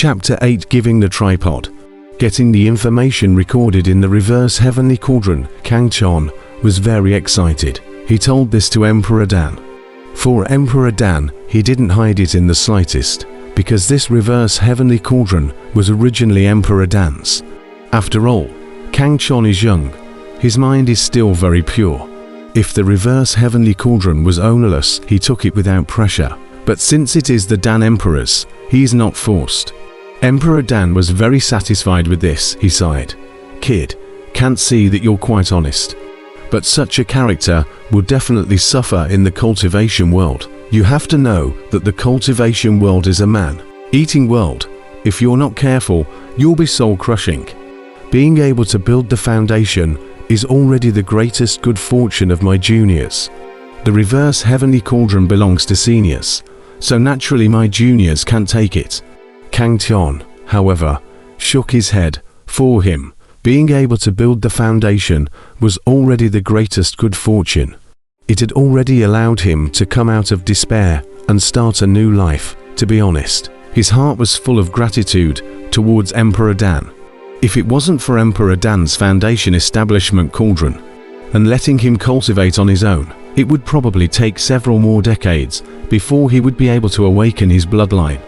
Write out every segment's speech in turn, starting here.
Chapter 8, Giving the Tripod. Getting the information recorded in the reverse heavenly cauldron, Kang Chon was very excited. He told this to Emperor Dan. For Emperor Dan, he didn't hide it in the slightest, because this reverse heavenly cauldron was originally Emperor Dan's. After all, Kang Chon is young. His mind is still very pure. If the reverse heavenly cauldron was ownerless, he took it without pressure. But since it is the Dan Emperor's, he is not forced. Emperor Dan was very satisfied with this. He sighed. "Kid, can't see that you're quite honest. But such a character will definitely suffer in the cultivation world. You have to know that the cultivation world is a man-eating world. If you're not careful, you'll be soul-crushing. Being able to build the foundation is already the greatest good fortune of my juniors. The reverse heavenly cauldron belongs to seniors, so naturally my juniors can't take it." Kang Chon, however, shook his head. For him, being able to build the foundation was already the greatest good fortune. It had already allowed him to come out of despair and start a new life. To be honest, his heart was full of gratitude towards Emperor Dan. If it wasn't for Emperor Dan's foundation establishment cauldron and letting him cultivate on his own, it would probably take several more decades before he would be able to awaken his bloodline.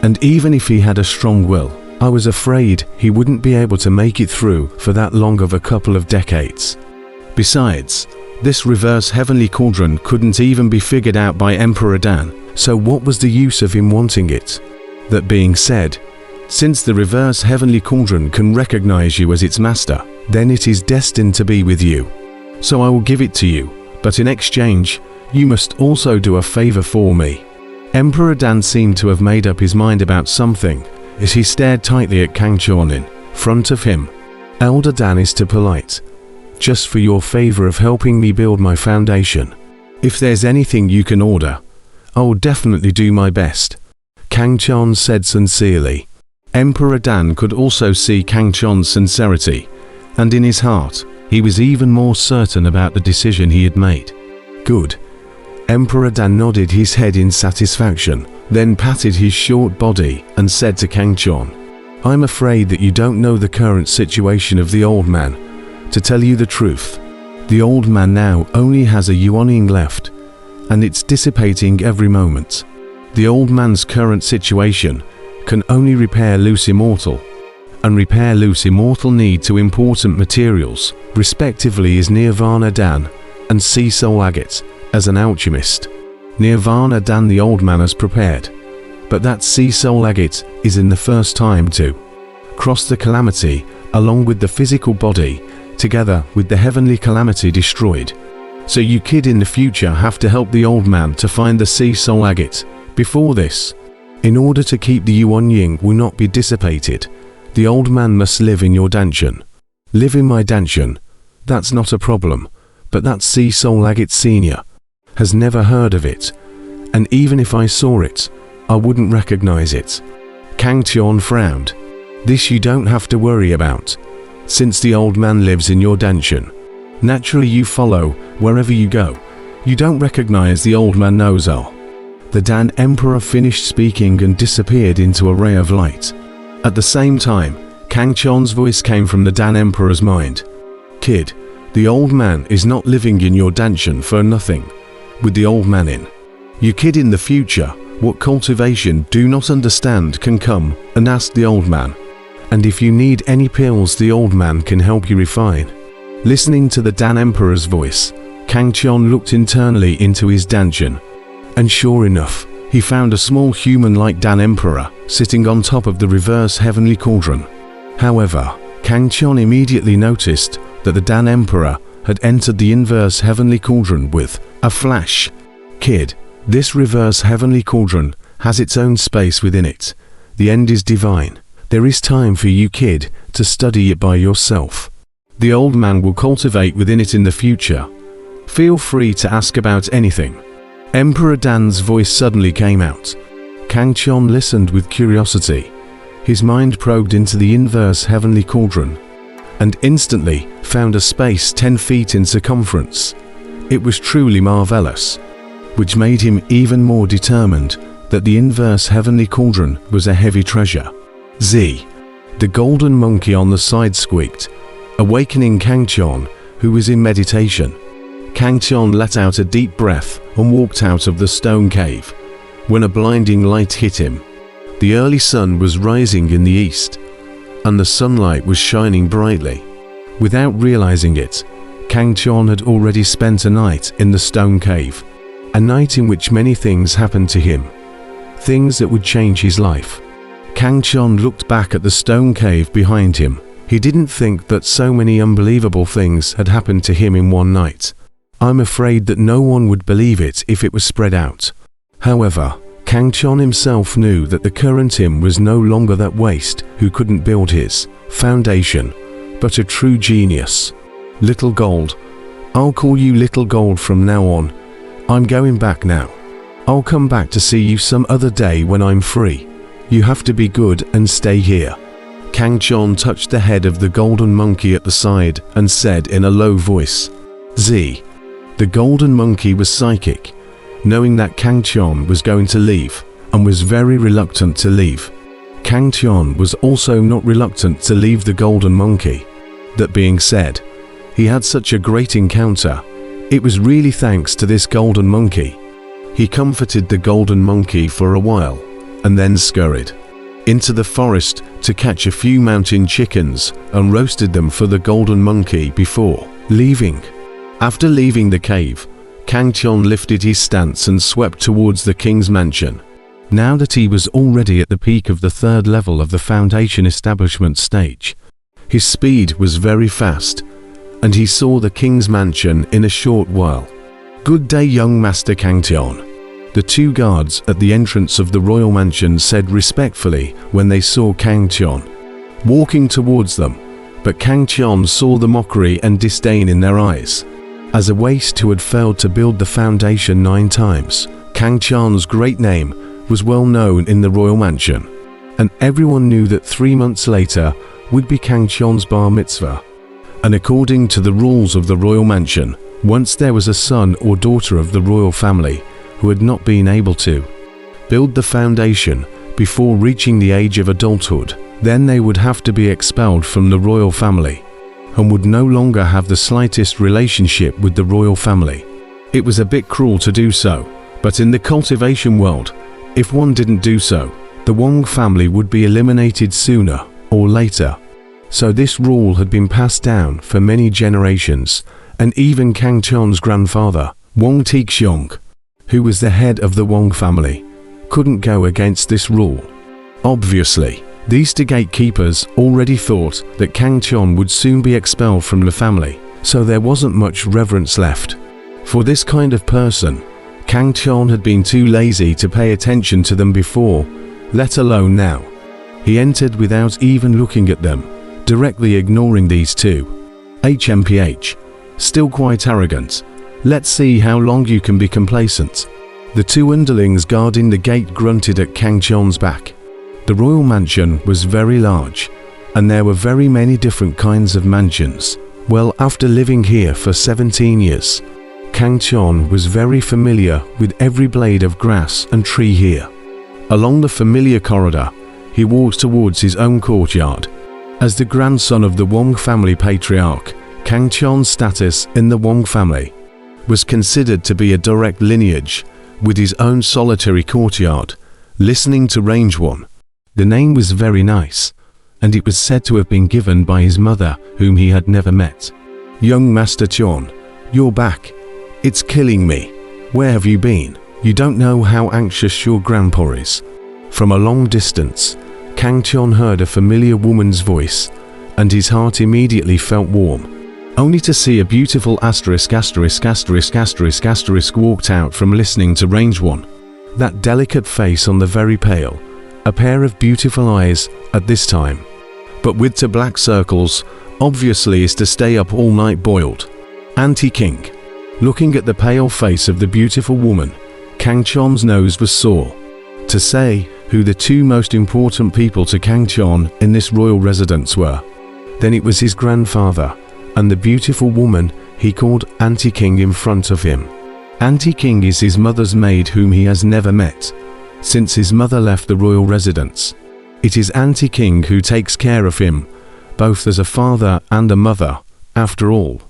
And even if he had a strong will, I was afraid he wouldn't be able to make it through for that long of a couple of decades. Besides, this reverse heavenly cauldron couldn't even be figured out by Emperor Dan, so what was the use of him wanting it? That being said, since the reverse heavenly cauldron can recognize you as its master, then it is destined to be with you. So I will give it to you, but in exchange, you must also do a favor for me. Emperor Dan seemed to have made up his mind about something as he stared tightly at Kang Chon in front of him. "Elder Dan is too polite. Just for your favor of helping me build my foundation. If there's anything you can order, I will definitely do my best," Kang Chon said sincerely. Emperor Dan could also see Kang Chon's sincerity, and in his heart, he was even more certain about the decision he had made. "Good." Emperor Dan nodded his head in satisfaction, then patted his short body and said to Kang Chon, "I'm afraid that you don't know the current situation of the old man. To tell you the truth, the old man now only has a yuaning left, and it's dissipating every moment. The old man's current situation can only repair loose immortal, and repair loose immortal need to important materials, respectively is Nirvana Dan and Sea Soul Agate. As an alchemist, Nirvana Dan the old man has prepared, but that Sea Soul Agate is in the first time to cross the calamity along with the physical body, together with the heavenly calamity destroyed. So you kid in the future have to help the old man to find the Sea Soul Agate. Before this, in order to keep the Yuan Ying will not be dissipated, the old man must live in your dungeon. Live in my dungeon, that's not a problem, but that Sea Soul Agate Senior has never heard of it, and even if I saw it, I wouldn't recognize it." Kang Chon frowned. "This you don't have to worry about. Since the old man lives in your dungeon, naturally you follow wherever you go. You don't recognize the old man knows all." The Dan Emperor finished speaking and disappeared into a ray of light. At the same time, Kang Chon's voice came from the Dan Emperor's mind. "Kid, the old man is not living in your dungeon for nothing. With the old man in, you kid in the future, what cultivation do not understand can come and ask the old man. And if you need any pills, the old man can help you refine." Listening to the Dan Emperor's voice, Kang Chon looked internally into his dungeon, and sure enough, he found a small human-like Dan Emperor sitting on top of the reverse heavenly cauldron. However, Kang Chon immediately noticed that the Dan Emperor had entered the inverse heavenly cauldron with a flash. "Kid, this reverse heavenly cauldron has its own space within it. The end is divine. There is time for you, kid, to study it by yourself. The old man will cultivate within it in the future. Feel free to ask about anything." Emperor Dan's voice suddenly came out. Kang Chon listened with curiosity. His mind probed into the inverse heavenly cauldron, and instantly found a space 10 feet in circumference. It was truly marvelous, which made him even more determined that the inverse heavenly cauldron was a heavy treasure. Z. The golden monkey on the side squeaked, awakening Kang Chon, who was in meditation. Kang Chon let out a deep breath and walked out of the stone cave, when a blinding light hit him. The early sun was rising in the east, and the sunlight was shining brightly. Without realizing it, Kang Chon had already spent a night in the stone cave, a night in which many things happened to him, things that would change his life. Kang Chon looked back at the stone cave behind him. He didn't think that so many unbelievable things had happened to him in one night. I'm afraid that no one would believe it if it was spread out. However, Kang Chon himself knew that the current him was no longer that waste who couldn't build his foundation, but a true genius. Little Gold. I'll call you Little Gold from now on. I'm going back now. I'll come back to see you some other day when I'm free. You have to be good and stay here. Kang Chon touched the head of the golden monkey at the side and said in a low voice, Z. The golden monkey was psychic, knowing that Kang Chon was going to leave, and was very reluctant to leave. Kang Chon was also not reluctant to leave the golden monkey. That being said, he had such a great encounter. It was really thanks to this golden monkey. He comforted the golden monkey for a while, and then scurried into the forest to catch a few mountain chickens and roasted them for the golden monkey before leaving. After leaving the cave, Kang Chon lifted his stance and swept towards the king's mansion. Now that he was already at the peak of the third level of the foundation establishment stage, his speed was very fast, and he saw the king's mansion in a short while. Good day, young Master Kang Chon. The two guards at the entrance of the royal mansion said respectfully when they saw Kang Chon walking towards them, but Kang Chon saw the mockery and disdain in their eyes. As a waste who had failed to build the foundation 9 times, Kang Chon's great name was well known in the royal mansion, and everyone knew that 3 months later would be Kang Chon's bar mitzvah. And according to the rules of the royal mansion, once there was a son or daughter of the royal family who had not been able to build the foundation before reaching the age of adulthood, then they would have to be expelled from the royal family and would no longer have the slightest relationship with the royal family. It was a bit cruel to do so, but in the cultivation world, if one didn't do so, the Wong family would be eliminated sooner or later. So this rule had been passed down for many generations, and even Kang Chon's grandfather, Wong Tixiong, who was the head of the Wong family, couldn't go against this rule. Obviously, these two gatekeepers already thought that Kang Chon would soon be expelled from the family, so there wasn't much reverence left for this kind of person. Kang Chon had been too lazy to pay attention to them before, let alone now. He entered without even looking at them, directly ignoring these two. HMPH. Still quite arrogant. Let's see how long you can be complacent. The two underlings guarding the gate grunted at Kang Chon's back. The royal mansion was very large, and there were very many different kinds of mansions. Well, after living here for 17 years, Kang Chon was very familiar with every blade of grass and tree here. Along the familiar corridor, he walked towards his own courtyard. As the grandson of the Wong family patriarch, Kang Chon's status in the Wong family was considered to be a direct lineage, with his own solitary courtyard, listening to Range 1. The name was very nice, and it was said to have been given by his mother, whom he had never met. Young Master Chon, you're back. It's killing me. Where have you been? You don't know how anxious your grandpa is. From a long distance, Kang Chon heard a familiar woman's voice, and his heart immediately felt warm. Only to see a beautiful asterisk walked out from listening to Range 1. That delicate face on the very pale, a pair of beautiful eyes at this time, but with 2 black circles, obviously is to stay up all night boiled. Anti-King. Looking at the pale face of the beautiful woman, Kang Chon's nose was sore. To say who the 2 most important people to Kang Chon in this royal residence were, then it was his grandfather and the beautiful woman he called Anti-King in front of him. Anti-King is his mother's maid whom he has never met since his mother left the royal residence. It is Auntie King who takes care of him, both as a father and a mother. After all,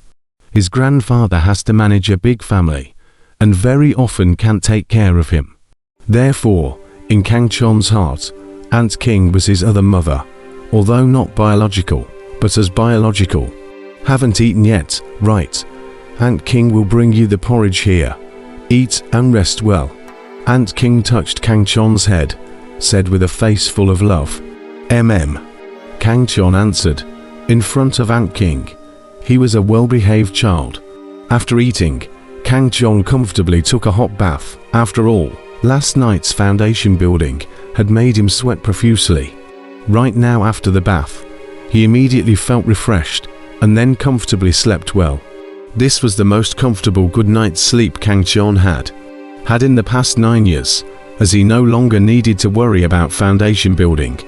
his grandfather has to manage a big family, and very often can't take care of him. Therefore, in Kang Chon's heart, Aunt King was his other mother, although not biological, but as biological. Haven't eaten yet, right? Aunt King will bring you the porridge here. Eat and rest well. Aunt King touched Kang Chon's head, said with a face full of love. Kang Chon answered, in front of Aunt King. He was a well-behaved child. After eating, Kang Chon comfortably took a hot bath. After all, last night's foundation building had made him sweat profusely. Right now after the bath, he immediately felt refreshed and then comfortably slept well. This was the most comfortable good night's sleep Kang Chon had in the past 9 years, as he no longer needed to worry about foundation building.